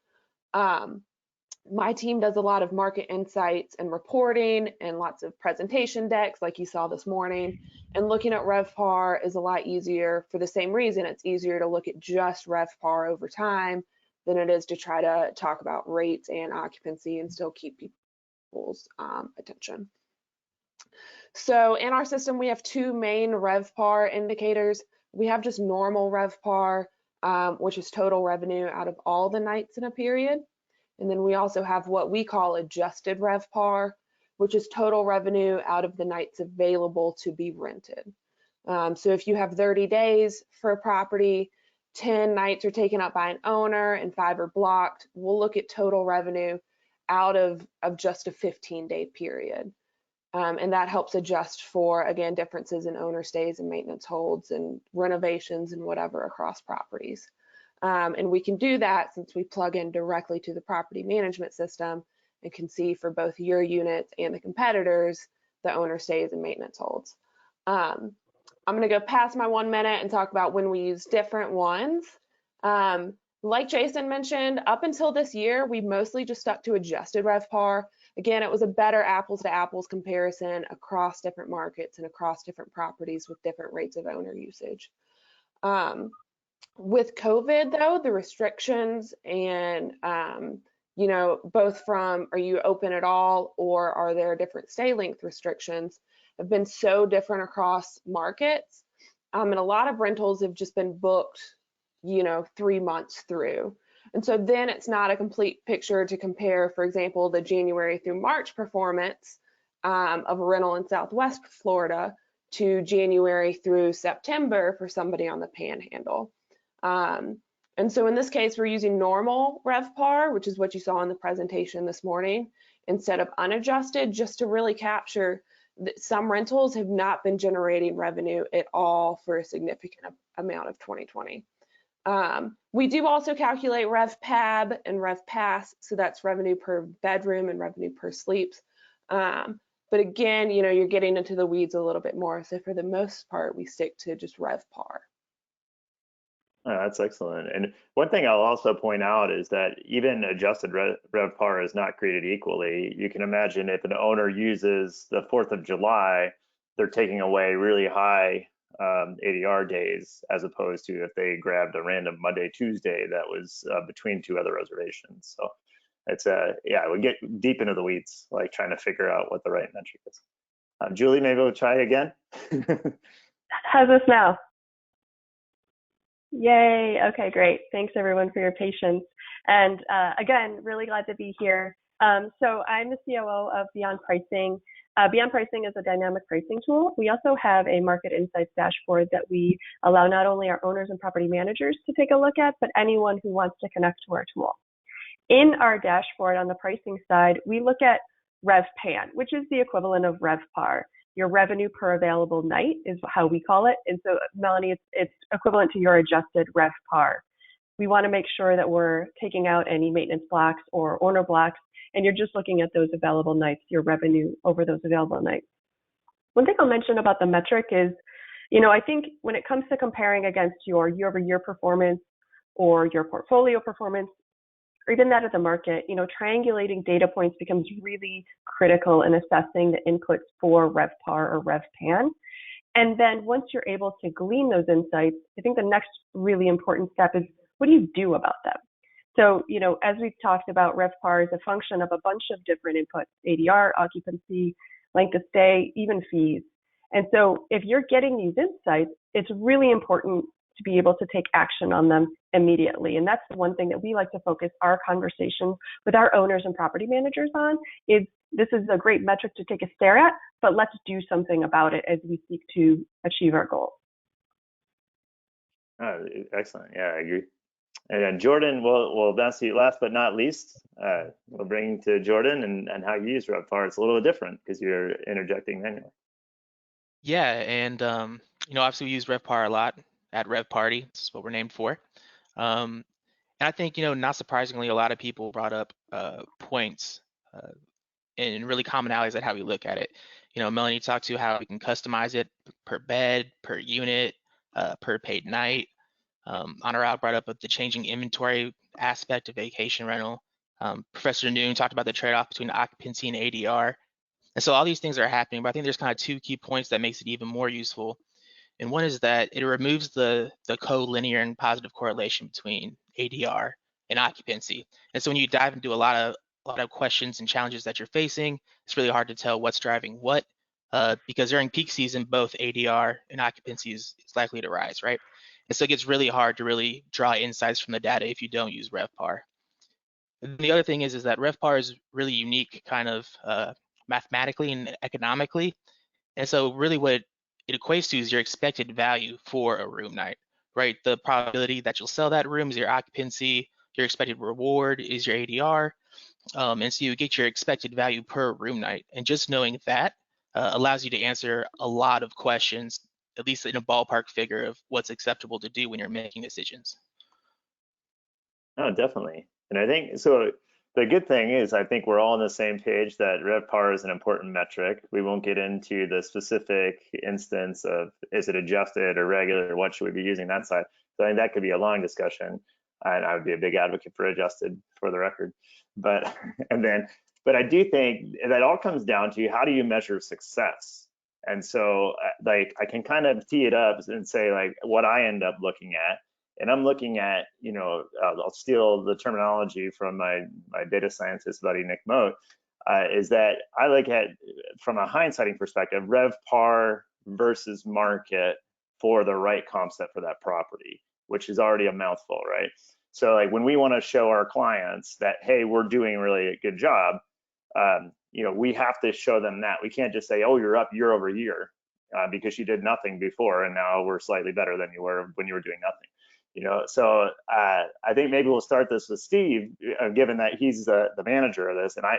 My team does a lot of market insights and reporting and lots of presentation decks like you saw this morning. And looking at RevPAR is a lot easier for the same reason. It's easier to look at just RevPAR over time than it is to try to talk about rates and occupancy and still keep people's attention. So in our system, we have two main RevPAR indicators. We have just normal RevPAR, which is total revenue out of all the nights in a period. And then we also have what we call adjusted RevPAR, which is total revenue out of the nights available to be rented. So if you have 30 days for a property, 10 nights are taken up by an owner and 5 are blocked, we'll look at total revenue out of just a 15-day period. And that helps adjust for, again, differences in owner stays and maintenance holds and renovations and whatever across properties. And we can do that since we plug in directly to the property management system and can see for both your units and the competitors, the owner stays and maintenance holds. I'm going to go past my 1 minute and talk about when we use different ones. Like Jason mentioned, up until this year, we mostly just stuck to adjusted RevPAR. Again, it was a better apples to apples comparison across different markets and across different properties with different rates of owner usage. With COVID, though, the restrictions and, both from are you open at all or are there different stay length restrictions have been so different across markets. And a lot of rentals have just been booked, 3 months through. And so then it's not a complete picture to compare, for example, the January through March performance of a rental in Southwest Florida to January through September for somebody on the Panhandle. And so in this case, we're using normal RevPAR, which is what you saw in the presentation this morning, instead of unadjusted, just to really capture that some rentals have not been generating revenue at all for a significant amount of 2020. We do also calculate RevPAB and RevPAS, so that's revenue per bedroom and revenue per sleeps. But again, you're getting into the weeds a little bit more. So for the most part, we stick to just RevPAR. Oh, that's excellent. And one thing I'll also point out is that even adjusted RevPAR is not created equally. You can imagine if an owner uses the 4th of July, they're taking away really high ADR days, as opposed to if they grabbed a random Monday, Tuesday that was between 2 other reservations. So it's we get deep into the weeds, like trying to figure out what the right metric is. Julie, maybe we'll try again. How's this now? Yay. Okay, great. Thanks everyone for your patience. And again, really glad to be here. So I'm the COO of Beyond Pricing. Beyond Pricing is a dynamic pricing tool. We also have a market insights dashboard that we allow not only our owners and property managers to take a look at, but anyone who wants to connect to our tool. In our dashboard on the pricing side, we look at RevPAN, which is the equivalent of RevPAR. Your revenue per available night is how we call it. And so, Melanie, it's equivalent to your adjusted RevPAR. We want to make sure that we're taking out any maintenance blocks or owner blocks, and you're just looking at those available nights, your revenue over those available nights. One thing I'll mention about the metric is, I think when it comes to comparing against your year-over-year performance or your portfolio performance, or even that of the market, triangulating data points becomes really critical in assessing the inputs for RevPAR or RevPAN. And then once you're able to glean those insights, I think the next really important step is, what do you do about them? So, as we've talked about, RevPAR is a function of a bunch of different inputs: ADR, occupancy, length of stay, even fees. And so if you're getting these insights, it's really important to be able to take action on them immediately. And that's the one thing that we like to focus our conversations with our owners and property managers on, is this is a great metric to take a stare at, but let's do something about it as we seek to achieve our goals. Excellent. Yeah, I agree. And Jordan, we'll bounce to you last but not least. We'll bring to Jordan and how you use RevPAR. It's a little different because you're interjecting manually. Yeah, and obviously we use RevPAR a lot at RevParty. That's what we're named for. And I think, not surprisingly, a lot of people brought up points and really commonalities at how we look at it. Melanie talked to how we can customize it per bed, per unit, per paid night. Anurag brought up the changing inventory aspect of vacation rental. Professor Noone talked about the trade-off between occupancy and ADR. And so all these things are happening, but I think there's kind of two key points that makes it even more useful. And one is that it removes the collinear and positive correlation between ADR and occupancy. And so when you dive into a lot of questions and challenges that you're facing, it's really hard to tell what's driving what, because during peak season, both ADR and occupancy is likely to rise, right? And so it gets really hard to really draw insights from the data if you don't use RevPAR. And the other thing is that RevPAR is really unique kind of mathematically and economically. And so really what it equates to is your expected value for a room night, right? The probability that you'll sell that room is your occupancy, your expected reward is your ADR. And so you get your expected value per room night. And just knowing that allows you to answer a lot of questions, at least in a ballpark figure of what's acceptable to do when you're making decisions. Oh, definitely. And I think, so the good thing is, I think we're all on the same page that RevPAR is an important metric. We won't get into the specific instance of, is it adjusted or regular, what should we be using that side. So I think that could be a long discussion, and I would be a big advocate for adjusted, for the record. But I do think that all comes down to, how do you measure success? And so like, I can kind of tee it up and say like what I end up looking at. And I'm looking at, I'll steal the terminology from my data scientist buddy, Nick Moat, is that I look at, from a hindsighting perspective, RevPAR versus market for the right comp set for that property, which is already a mouthful, right? So like when we want to show our clients that, hey, we're doing really a good job, we have to show them that. We can't just say, oh, you're up year over year because you did nothing before, and now we're slightly better than you were when you were doing nothing. So I think maybe we'll start this with Steve, given that he's the manager of this. And I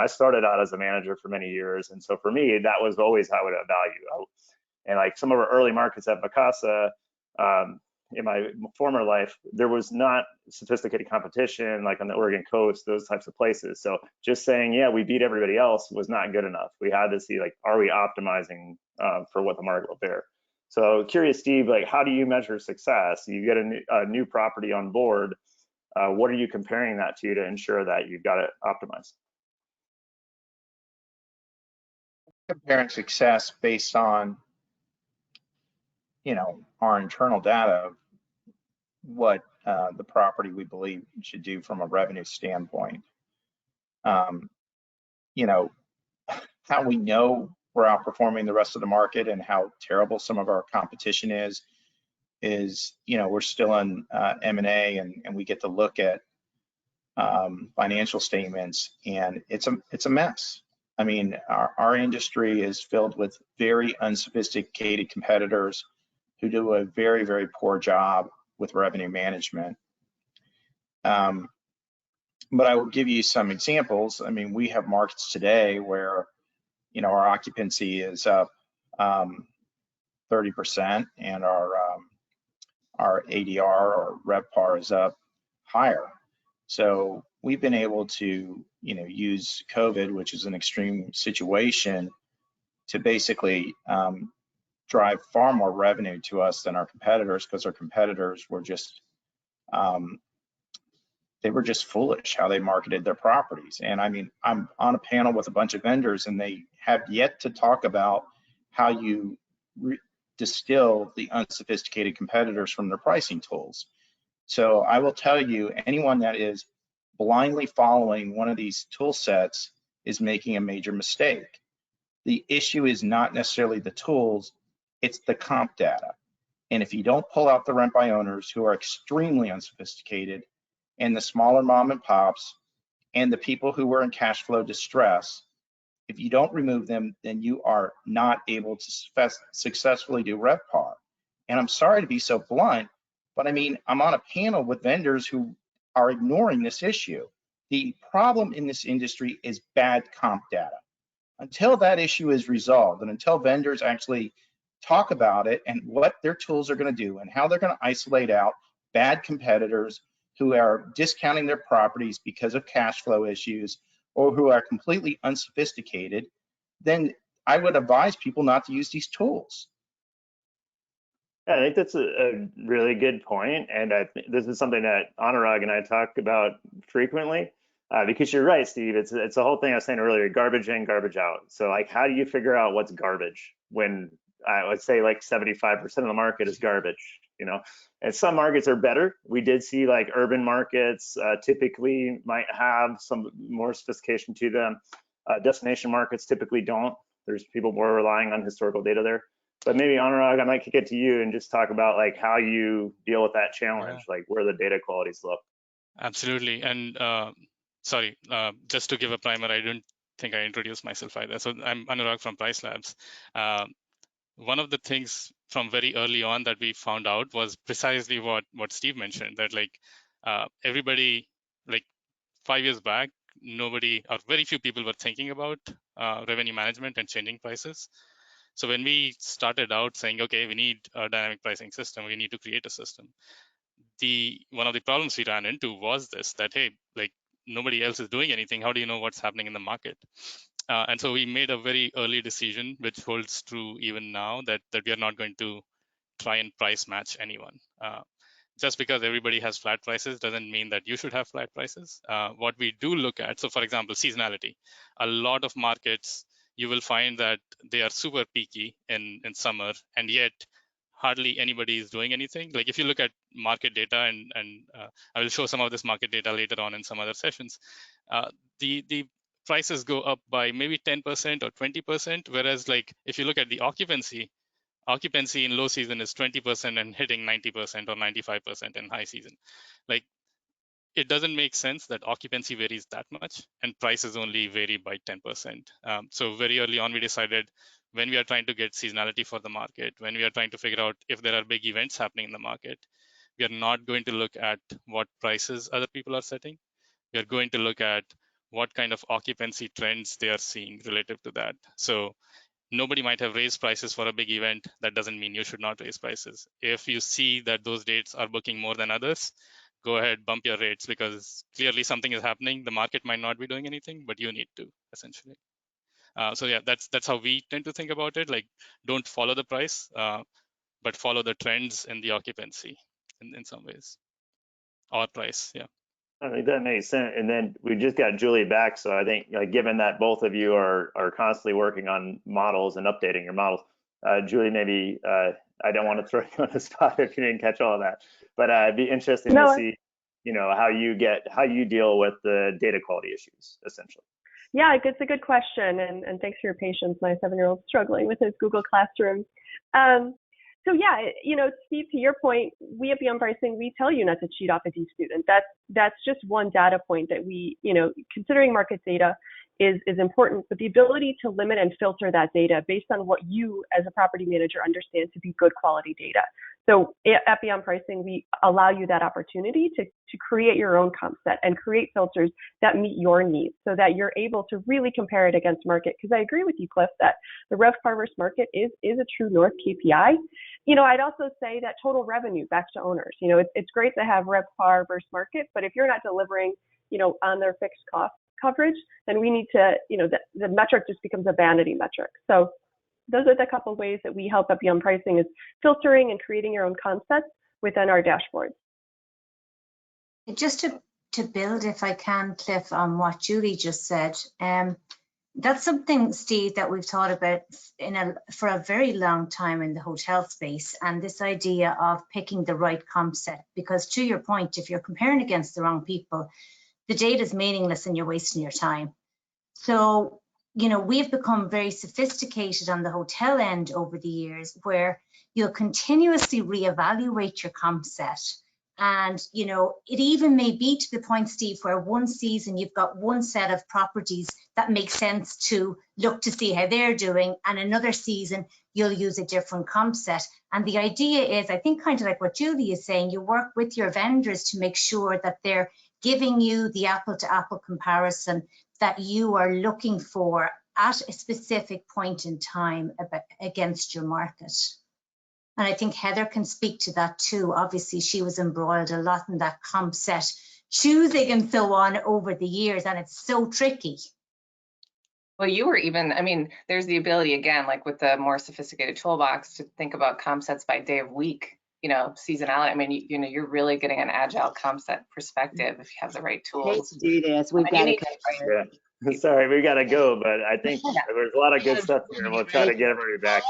started out as a manager for many years. And so for me, that was always how I would evaluate. And like some of our early markets at Vacasa, in my former life, there was not sophisticated competition like on the Oregon coast, those types of places. So just saying, yeah, we beat everybody else was not good enough. We had to see, like, are we optimizing for what the market will bear? So curious, Steve, like, how do you measure success? You get a new property on board. What are you comparing that to ensure that you've got it optimized? Comparing success based on, our internal data of what the property we believe should do from a revenue standpoint. How we know we're outperforming the rest of the market and how terrible some of our competition is we're still in M&A and we get to look at financial statements, and it's a mess. I mean, our industry is filled with very unsophisticated competitors who do a very, very poor job with revenue management. But I will give you some examples. I mean, we have markets today where, our occupancy is up 30% and our ADR or RevPAR is up higher. So we've been able to, use COVID, which is an extreme situation, to basically drive far more revenue to us than our competitors, because our competitors were just they were just foolish how they marketed their properties. And I mean, I'm on a panel with a bunch of vendors, and they have yet to talk about how you distill the unsophisticated competitors from their pricing tools. So I will tell you, anyone that is blindly following one of these tool sets is making a major mistake. The issue is not necessarily the tools, it's the comp data. And if you don't pull out the rent by owners, who are extremely unsophisticated, and the smaller mom and pops, and the people who were in cash flow distress, if you don't remove them, then you are not able to successfully do RevPAR. And I'm sorry to be so blunt, but I mean, I'm on a panel with vendors who are ignoring this issue. The problem in this industry is bad comp data. Until that issue is resolved, and until vendors actually talk about it and what their tools are going to do and how they're going to isolate out bad competitors who are discounting their properties because of cash flow issues or who are completely unsophisticated, then I would advise people not to use these tools. I think that's a really good point, and this is something that Anurag and I talk about frequently, because you're right, Steve. It's the whole thing I was saying earlier: garbage in, garbage out. So like, how do you figure out what's garbage when I would say like 75% of the market is garbage? You know, and some markets are better. We did see like urban markets typically might have some more sophistication to them. Destination markets typically don't. There's people more relying on historical data there. But maybe Anurag, I might kick it to you and just talk about like how you deal with that challenge, like where the data qualities look. Absolutely. And sorry, just to give a primer, I don't think I introduced myself either. So I'm Anurag from Price Labs. One of the things from very early on that we found out was precisely what Steve mentioned, that like everybody, like 5 years back, nobody or very few people were thinking about revenue management and changing prices. So when we started out saying, okay, we need a dynamic pricing system, we need to create a system. One of the problems we ran into was this, that, hey, like nobody else is doing anything. How do you know what's happening in the market? And so we made a very early decision, which holds true even now, that we are not going to try and price match anyone. Just because everybody has flat prices doesn't mean that you should have flat prices. What we do look at, so for example, seasonality. A lot of markets, you will find that they are super peaky in summer, and yet hardly anybody is doing anything. Like if you look at market data, and I will show some of this market data later on in some other sessions, the prices go up by maybe 10% or 20%, whereas like if you look at the occupancy in low season is 20% and hitting 90% or 95% in high season. Like it doesn't make sense that occupancy varies that much and prices only vary by 10%. So very early on, we decided when we are trying to get seasonality for the market, when we are trying to figure out if there are big events happening in the market, we are not going to look at what prices other people are setting. We are going to look at what kind of occupancy trends they are seeing relative to that. So nobody might have raised prices for a big event. That doesn't mean you should not raise prices. If you see that those dates are booking more than others, go ahead, bump your rates, because clearly something is happening. The market might not be doing anything, but you need to, essentially. So yeah, that's how we tend to think about it. Like, don't follow the price, but follow the trends in the occupancy in some ways, or price, yeah. I think that makes sense. And then we just got Julie back. So I think, like, given that both of you are constantly working on models and updating your models, Julie, maybe I don't want to throw you on the spot if you didn't catch all of that, but it'd be interesting to see, you know, how you deal with the data quality issues, essentially. Yeah, it's a good question, and thanks for your patience. My 7-year-old's struggling with his Google Classroom. So yeah, you know, Steve, to your point, we at Beyond Pricing, we tell you not to cheat off a D student. That's just one data point that we, you know, considering market data is important, but the ability to limit and filter that data based on what you as a property manager understand to be good quality data. So at Beyond Pricing, we allow you that opportunity to create your own comp set and create filters that meet your needs so that you're able to really compare it against market. Because I agree with you, Cliff, that the RevPAR versus market is a true north KPI. You know, I'd also say that total revenue back to owners. You know, it's great to have RevPAR versus market, but if you're not delivering, you know, on their fixed cost coverage, then we need to, you know, the metric just becomes a vanity metric. So those are the couple of ways that we help at Beyond Pricing, is filtering and creating your own concepts within our dashboard. Just to build, if I can, Cliff, on what Julie just said, that's something, Steve, that we've thought about for a very long time in the hotel space, and this idea of picking the right comp set, because to your point, if you're comparing against the wrong people, the data is meaningless and you're wasting your time. So, you know, we've become very sophisticated on the hotel end over the years, where you'll continuously reevaluate your comp set. And, you know, it even may be to the point, Steve, where one season you've got one set of properties that makes sense to look to see how they're doing, and another season you'll use a different comp set. And the idea is, I think, kind of like what Julie is saying, you work with your vendors to make sure that they're giving you the apple-to-apple comparison that you are looking for at a specific point in time against your market. And I think Heather can speak to that too. Obviously, she was embroiled a lot in that comp set choosing and so on over the years, and it's so tricky. Well, you were even, I mean, there's the ability again, like with the more sophisticated toolbox, to think about comp sets by day of week, you know, seasonality. I mean, you know, you're really getting an agile comp set perspective if you have the right tools. Let's do this. We've got to cover. Yeah. Sorry, we got to go, but I think there's a lot of good stuff here, and we'll try to get everybody back.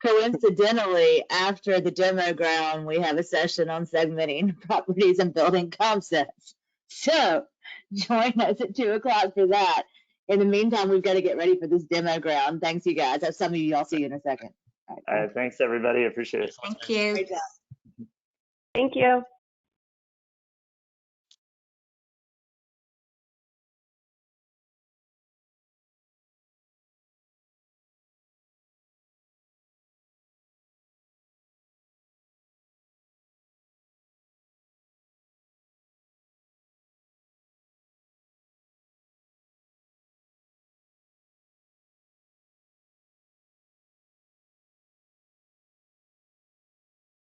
Coincidentally, after the demo ground, we have a session on segmenting properties and building comp sets. So join us at 2 o'clock for that. In the meantime, we've got to get ready for this demo ground. Thanks, you guys. Have some of you. I'll see you in a second. All right, thanks everybody. Appreciate it. Thank you. Thank you.